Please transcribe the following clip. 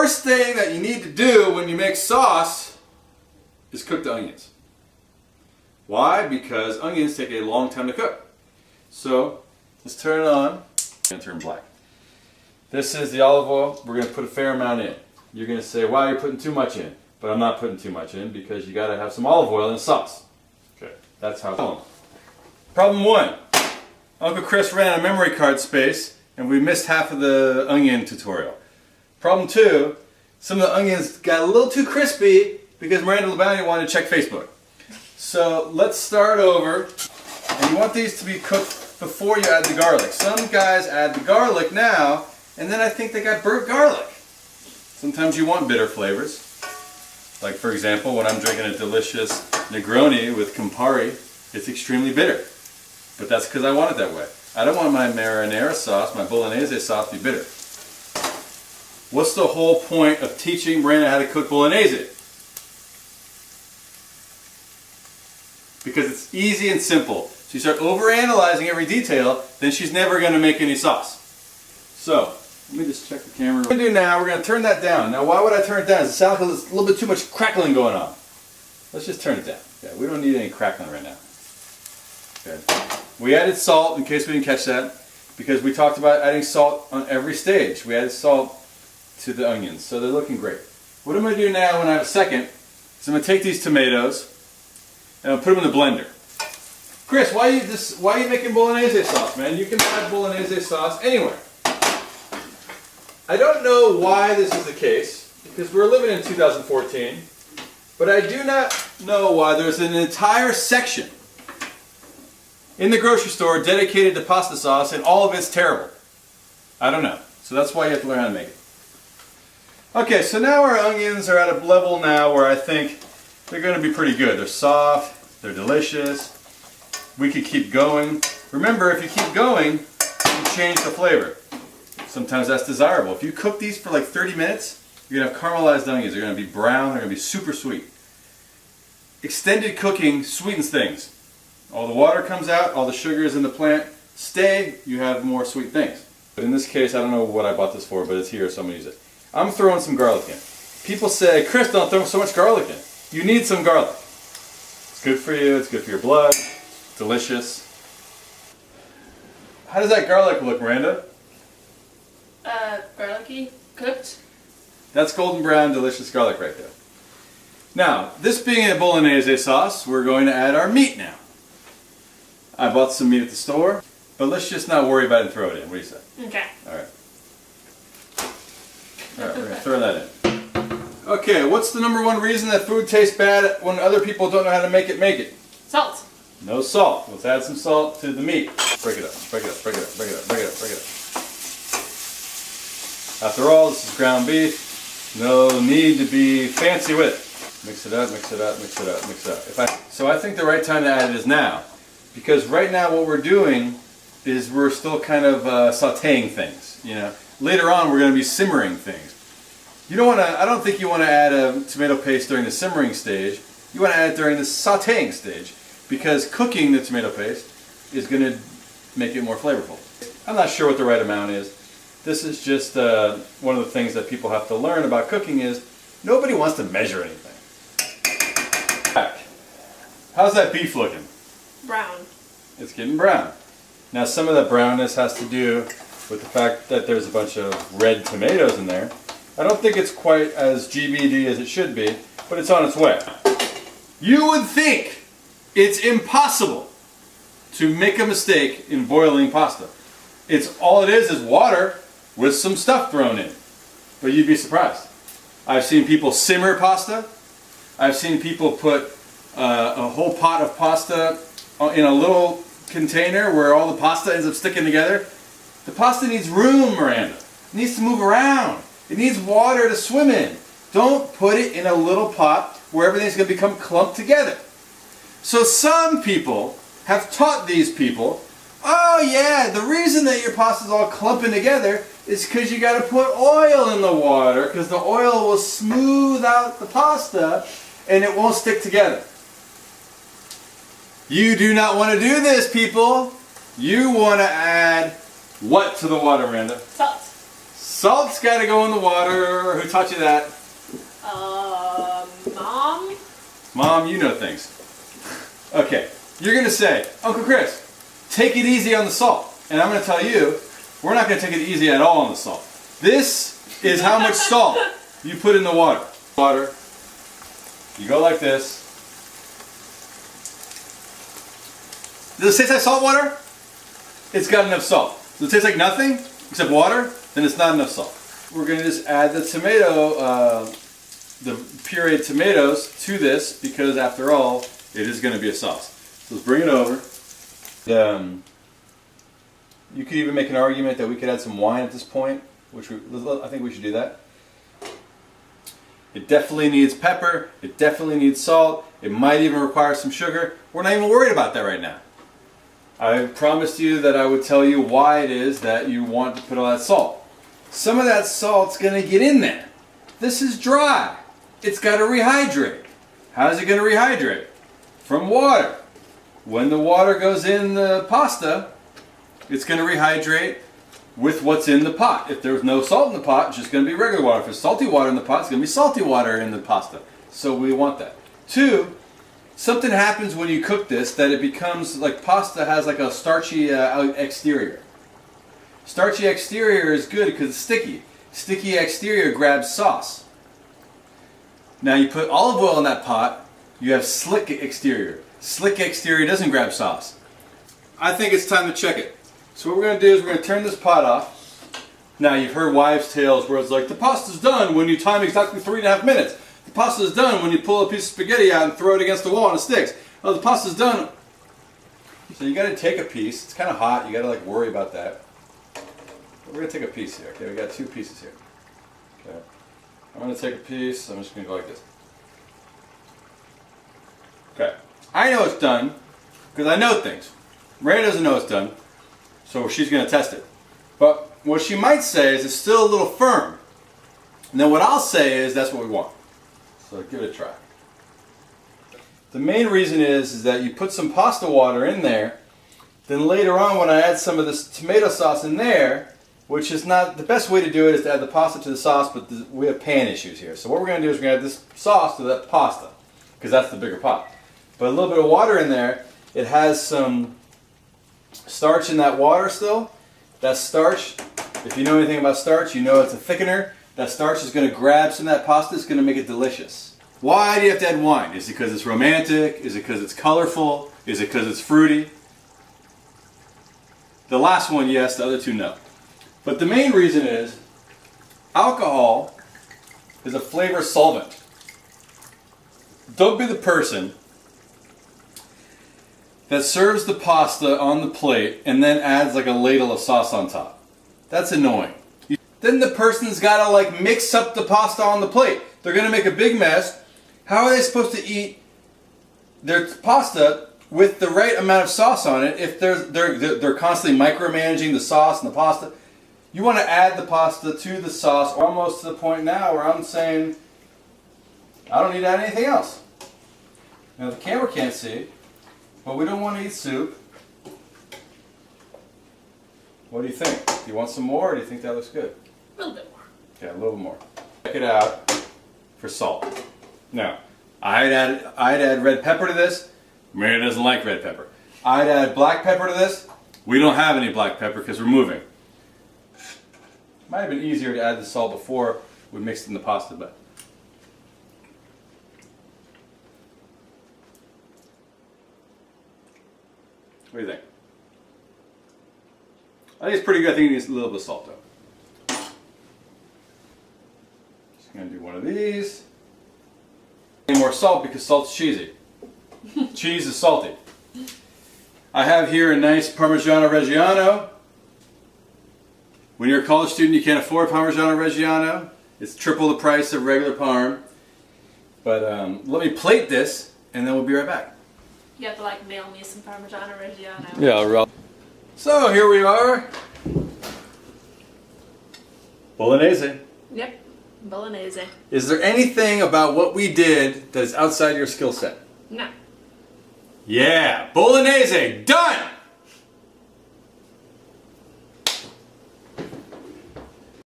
first thing that you need to do when you make sauce is cook the onions. Why? Because onions take a long time to cook. So let's turn it on. It's going to turn black. This is the olive oil. We're going to put a fair amount in. You're going to say, wow, you're putting too much in. But I'm not putting too much in because you got to have some olive oil in the sauce. Okay, that's how it's going. Problem one. Uncle Chris ran out of memory card space and we missed half of the onion tutorial. Problem two. Some of the onions got a little too crispy because Miranda wanted to check Facebook. So let's start over. And you want these to be cooked before you add the garlic. Some guys add the garlic now, and then I think they got burnt garlic. Sometimes you want bitter flavors. Like for example, when I'm drinking a delicious Negroni with Campari, it's extremely bitter. But that's because I want it that way. I don't want my marinara sauce, my Bolognese sauce to be bitter. What's the whole point of teaching Miranda how to cook Bolognese? Because it's easy and simple. So you start overanalyzing every detail, then she's never going to make any sauce. So, let me just check the camera. What we're going to do now, we're going to turn that down. Now why would I turn it down? It sounds like there's a little bit too much crackling going on. Let's just turn it down. Yeah, we don't need any crackling right now. Okay. We added salt, in case we didn't catch that, because we talked about adding salt on every stage. We added salt to the onions, so they're looking great. What I'm going to do now when I have a second is I'm going to take these tomatoes and I'll put them in the blender. Chris, why are you making Bolognese sauce, man? You can add Bolognese sauce anywhere. I don't know why this is the case, because we're living in 2014, but I do not know why there's an entire section in the grocery store dedicated to pasta sauce and all of it's terrible. I don't know. So that's why you have to learn how to make it. Okay, so now our onions are at a level now where I think they're going to be pretty good. They're soft, they're delicious. We could keep going. Remember, if you keep going, you change the flavor. Sometimes that's desirable. If you cook these for like 30 minutes, you're going to have caramelized onions. They're going to be brown, they're going to be super sweet. Extended cooking sweetens things. All the water comes out, all the sugars in the plant stay, you have more sweet things. But in this case, I don't know what I bought this for, but it's here, so I'm going to use it. I'm throwing some garlic in. People say, Chris, don't throw so much garlic in. You need some garlic. It's good for you, it's good for your blood, delicious. How does that garlic look, Miranda? Garlicky, cooked. That's golden brown, delicious garlic right there. Now, this being a Bolognese sauce, we're going to add our meat now. I bought some meat at the store, but let's just not worry about it and throw it in. What do you say? Okay. Alright. Alright, we're going to throw that in. Okay, what's the number one reason that food tastes bad when other people don't know how to make it? Salt. No salt. Let's add some salt to the meat. Break it up, break it up, break it up, break it up, break it up, break it up. After all, this is ground beef. No need to be fancy with it. Mix it up, mix it up, mix it up, mix it up. So I think the right time to add it is now. Because right now what we're doing is we're still kind of sauteing things. You know, later on we're going to be simmering things. You don't want to. I don't think you want to add a tomato paste during the simmering stage. You want to add it during the sauteing stage, because cooking the tomato paste is going to make it more flavorful. I'm not sure what the right amount is. This is just one of the things that people have to learn about cooking is nobody wants to measure anything. How's that beef looking? Brown. It's getting brown. Now some of that brownness has to do with the fact that there's a bunch of red tomatoes in there. I don't think it's quite as GBD as it should be, but it's on its way. You would think it's impossible to make a mistake in boiling pasta. It's all it is water with some stuff thrown in. But you'd be surprised. I've seen people simmer pasta. I've seen people put a whole pot of pasta in a little container where all the pasta ends up sticking together. The pasta needs room, Miranda. It needs to move around. It needs water to swim in. Don't put it in a little pot where everything's going to become clumped together. So some people have taught these people, oh yeah, the reason that your pasta's all clumping together is because you got to put oil in the water, because the oil will smooth out the pasta and it won't stick together. You do not want to do this, people. You want to add what to the water, Miranda? Salt. Salt's got to go in the water. Who taught you that? Mom? Mom, you know things. Okay, you're going to say, Uncle Chris, take it easy on the salt. And I'm going to tell you, we're not going to take it easy at all on the salt. This is how much salt you put in the water. Water. You go like this. Does it taste like salt water? It's got enough salt. Does it taste like nothing except water? Then it's not enough salt. We're going to just add the tomato, the pureed tomatoes to this because after all, it is going to be a sauce. So let's bring it over. You could even make an argument that we could add some wine at this point, which I think we should do that. It definitely needs pepper. It definitely needs salt. It might even require some sugar. We're not even worried about that right now. I promised you that I would tell you why it is that you want to put all that salt. Some of that salt's going to get in there. This is dry. It's got to rehydrate. How's it going to rehydrate? From water. When the water goes in the pasta, it's going to rehydrate with what's in the pot. If there's no salt in the pot, it's just going to be regular water. If there's salty water in the pot, it's going to be salty water in the pasta. So we want that. 2, something happens when you cook this that it becomes like pasta has like a starchy exterior. Starchy exterior is good because it's sticky. Sticky exterior grabs sauce. Now you put olive oil in that pot, you have slick exterior. Slick exterior doesn't grab sauce. I think it's time to check it. So what we're going to do is we're going to turn this pot off. Now you've heard wives' tales where it's like, the pasta's done when you time exactly 3.5 minutes. The pasta's done when you pull a piece of spaghetti out and throw it against the wall and it sticks. Oh, the pasta's done. So you got to take a piece. It's kind of hot. You got to like worry about that. But we're going to take a piece here. Okay, we got 2 pieces here. Okay, I'm going to take a piece. I'm just going to go like this. Okay, I know it's done because I know things. Miranda doesn't know it's done, so she's going to test it. But what she might say is it's still a little firm. And then what I'll say is that's what we want. So give it a try. The main reason is that you put some pasta water in there, then later on when I add some of this tomato sauce in there, which is not the best way to do it is to add the pasta to the sauce, but we have pan issues here. So what we're going to do is we're going to add this sauce to that pasta, because that's the bigger pot. But a little bit of water in there, it has some starch in that water still. That starch, if you know anything about starch, you know it's a thickener. That starch is going to grab some of that pasta, it's going to make it delicious. Why do you have to add wine? Is it because it's romantic? Is it because it's colorful? Is it because it's fruity? The last one, yes. The other 2, no. But the main reason is alcohol is a flavor solvent. Don't be the person that serves the pasta on the plate and then adds like a ladle of sauce on top. That's annoying. Then the person's got to like mix up the pasta on the plate. They're going to make a big mess. How are they supposed to eat their pasta with the right amount of sauce on it if they're constantly micromanaging the sauce and the pasta? You want to add the pasta to the sauce almost to the point now where I'm saying I don't need to add anything else. Now the camera can't see, but we don't want to eat soup. What do you think? Do you want some more or do you think that looks good? A little bit more. Okay, a little more. Check it out for salt. Now, I'd add red pepper to this. Miranda doesn't like red pepper. I'd add black pepper to this. We don't have any black pepper because we're moving. Might have been easier to add the salt before we mixed in the pasta, but what do you think? I think it's pretty good. I think it needs a little bit of salt though. Just gonna do one of these. Any more salt because salt's cheesy. Cheese is salty. I have here a nice Parmigiano Reggiano. When you're a college student, you can't afford Parmigiano Reggiano. It's triple the price of regular Parm. But let me plate this, and then we'll be right back. You have to like mail me some Parmigiano Reggiano. Yeah, so here we are. Bolognese. Yep. Bolognese. Is there anything about what we did that is outside your skill set? No. Yeah, Bolognese, done!